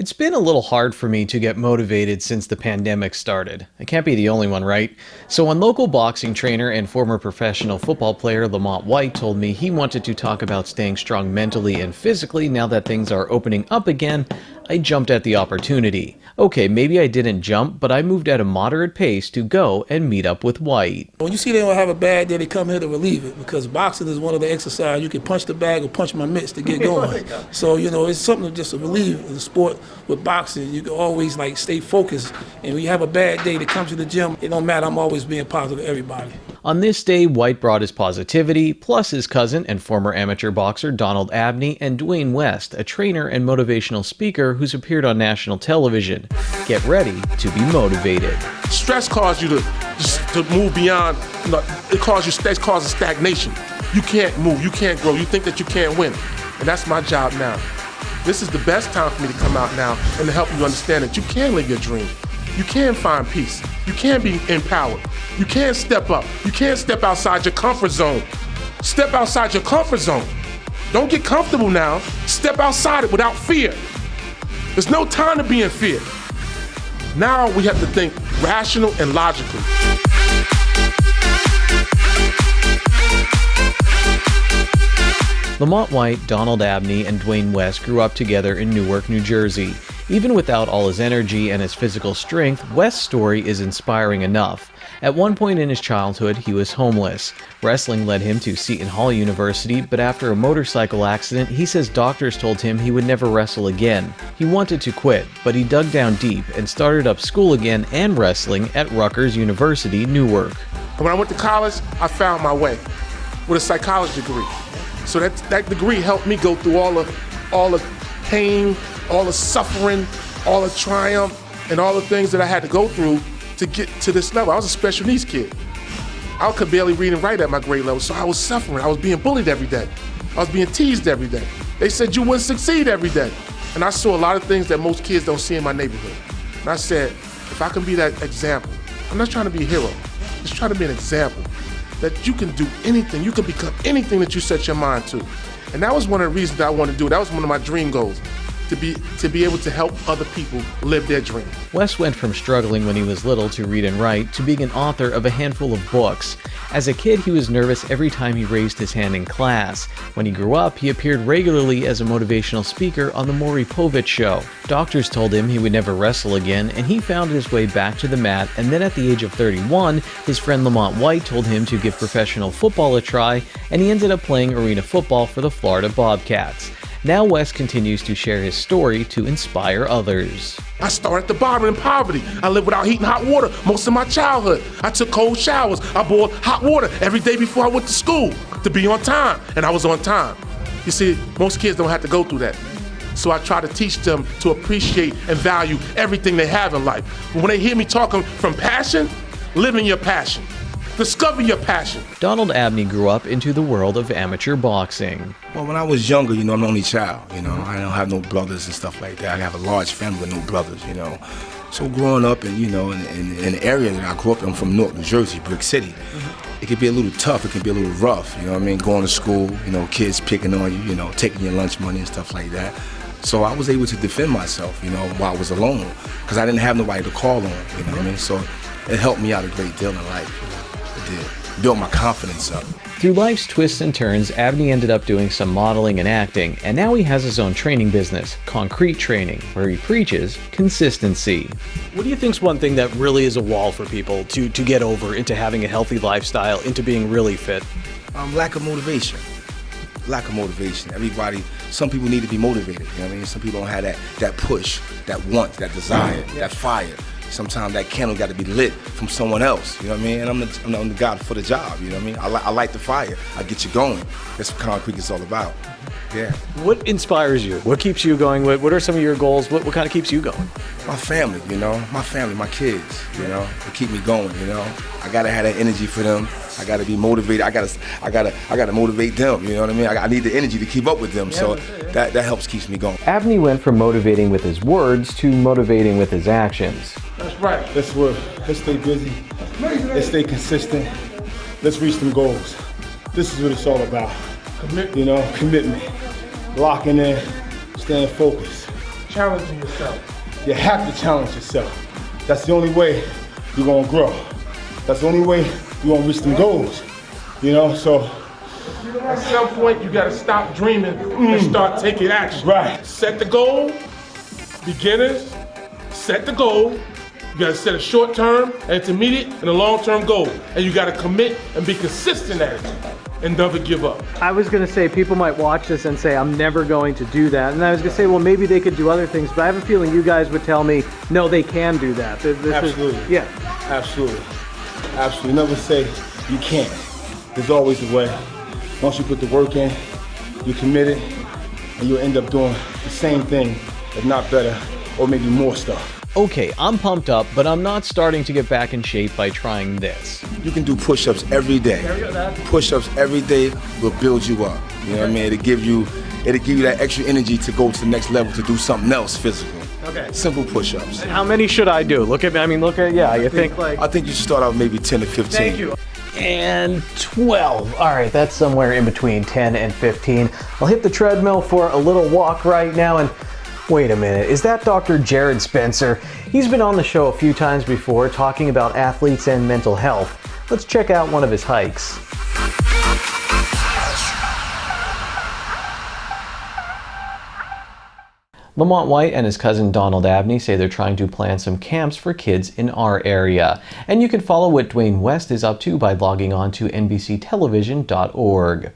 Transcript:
It's been a little hard for me to get motivated since the pandemic started. I can't be the only one, right? So when local boxing trainer and former professional football player Lamont White told me he wanted to talk about staying strong mentally and physically now that things are opening up again, I jumped at the opportunity. Okay, maybe I didn't jump, but I moved at a moderate pace to go and meet up with White. When you see they don't have a bad day, they come here to relieve it, because boxing is one of the exercises. You can punch the bag or punch my mitts to get going. So, it's something just to relieve the sport. With boxing, you can always stay focused. And when you have a bad day to come to the gym, it don't matter. I'm always being positive to everybody. On this day, White brought his positivity, plus his cousin and former amateur boxer Donald Abney and Dwayne West, a trainer and motivational speaker who's appeared on national television. Get ready to be motivated. Stress causes you to move beyond, it causes stagnation. You can't move, you can't grow, you think that you can't win. And that's my job now. This is the best time for me to come out now and to help you understand that you can live your dream. You can find peace. You can be empowered. You can step up. You can step outside your comfort zone. Step outside your comfort zone. Don't get comfortable now. Step outside it without fear. There's no time to be in fear. Now we have to think rational and logically. Lamont White, Donald Abney, and Dwayne West grew up together in Newark, New Jersey. Even without all his energy and his physical strength, West's story is inspiring enough. At one point in his childhood, he was homeless. Wrestling led him to Seton Hall University, but after a motorcycle accident, he says doctors told him he would never wrestle again. He wanted to quit, but he dug down deep and started up school again and wrestling at Rutgers University, Newark. When I went to college, I found my way with a psychology degree. So that degree helped me go through all the pain, all the suffering, all the triumph, and all the things that I had to go through to get to this level. I was a special needs kid. I could barely read and write at my grade level, so I was suffering. I was being bullied every day. I was being teased every day. They said you wouldn't succeed every day. And I saw a lot of things that most kids don't see in my neighborhood. And I said, if I can be that example, I'm not trying to be a hero, just trying to be an example that you can do anything, you can become anything that you set your mind to. And that was one of the reasons that I wanted to do it. That was one of my dream goals, to be able to help other people live their dream. West went from struggling when he was little to read and write to being an author of a handful of books. As a kid, he was nervous every time he raised his hand in class. When he grew up, he appeared regularly as a motivational speaker on The Maury Povich Show. Doctors told him he would never wrestle again, and he found his way back to the mat, and then at the age of 31, his friend Lamont White told him to give professional football a try, and he ended up playing arena football for the Florida Bobcats. Now West continues to share his story to inspire others. I started at the bottom in poverty. I lived without heat and hot water most of my childhood. I took cold showers. I boiled hot water every day before I went to school to be on time, and I was on time. You see, most kids don't have to go through that. So I try to teach them to appreciate and value everything they have in life. When they hear me talking from passion, live in your passion. Discover your passion. Donald Abney grew up into the world of amateur boxing. Well, when I was younger, I'm the only child, I don't have no brothers and stuff like that. I have a large family with no brothers, So growing up in the area that I grew up in, I'm from Newark, New Jersey, Brick City. It could be a little tough, it can be a little rough, going to school, kids picking on you, taking your lunch money and stuff like that. So I was able to defend myself, while I was alone, because I didn't have nobody to call on, So it helped me out a great deal in life. It did. Built my confidence up. Through life's twists and turns, Abney ended up doing some modeling and acting, and now he has his own training business, Concrete Training, where he preaches consistency. What do you think is one thing that really is a wall for people to get over into having a healthy lifestyle, into being really fit? Lack of motivation. Some people need to be motivated, Some people don't have that push, that want, that desire, that fire. Sometimes that candle got to be lit from someone else, And I'm the guy for the job, I light the fire, I get you going. That's what concrete is all about. Yeah. What inspires you? What keeps you going? What are some of your goals? What kind of keeps you going? My family, my kids, they keep me going, I gotta have that energy for them. I gotta be motivated. I gotta motivate them. I need the energy to keep up with them. So that helps keeps me going. Abney went from motivating with his words to motivating with his actions. That's right. Let's work. Let's stay busy. Let's stay consistent. Let's reach them goals. This is what it's all about. Commitment. Commitment. Locking in. Staying focused. challenging yourself. You have to challenge yourself. That's the only way you're gonna grow. That's the only way you're gonna reach them goals. You know, so at some point you gotta stop dreaming and start taking action. Right. Set the goal, beginners, set the goal. You gotta set a short-term, an intermediate, and a long-term goal. And you gotta commit and be consistent at it and never give up. I was going to say people might watch this and say, I'm never going to do that. And I was going to say, well, maybe they could do other things, but I have a feeling you guys would tell me, no, they can do that. Absolutely. Yeah. Absolutely. Absolutely. Never say you can't. There's always a way. Once you put the work in, you're committed, and you'll end up doing the same thing, if not better, or maybe more stuff. Okay, I'm pumped up, but I'm not starting to get back in shape by trying this. You can do push-ups every day. Push-ups every day will build you up. You know what I mean? It'll give you that extra energy to go to the next level, to do something else physical. Okay. Simple push-ups. How many should I do? Look at me. I mean, look at, yeah, you think like... I think you should start out maybe 10 to 15. Thank you. And 12. All right, that's somewhere in between 10 and 15. I'll hit the treadmill for a little walk right now and wait a minute, is that Dr. Jared Spencer? He's been on the show a few times before talking about athletes and mental health. Let's check out one of his hikes. Lamont White and his cousin Donald Abney say they're trying to plan some camps for kids in our area. And you can follow what Dwayne West is up to by logging on to NBCtelevision.org.